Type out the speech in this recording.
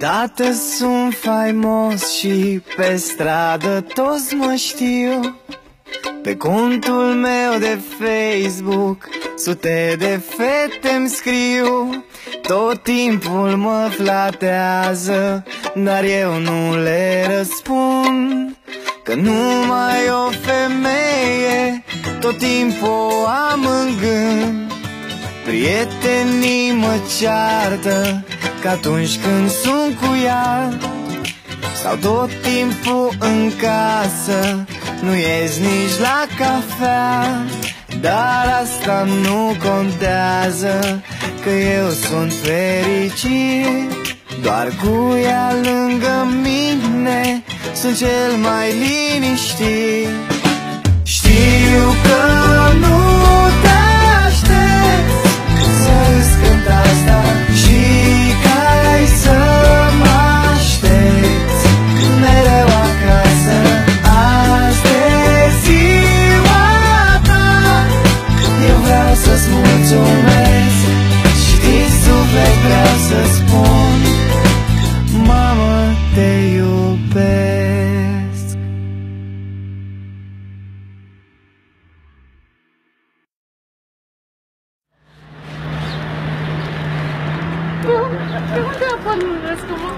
Odată sunt faimos și pe stradă toți mă știu. Pe contul meu de Facebook sute de fete-mi scriu. Tot timpul mă flatează, dar eu nu le răspund, că numai o femeie tot timpul o am în gând. Prietenii mă ceartă că atunci când sunt cu ea stau tot timpul în casă, nu ies nici la cafea. Dar asta nu contează, că eu sunt fericit. Doar cu ea lângă mine sunt cel mai liniștit. Știu că nu te aștepți să-ți cânt asta și că ai să mă aștepți mereu acasă. Azi e ziua ta, eu vreau să-ți mulțumesc și din suflet vreau să spun: mamă, te iubesc. De unde apar lumea asta, mă?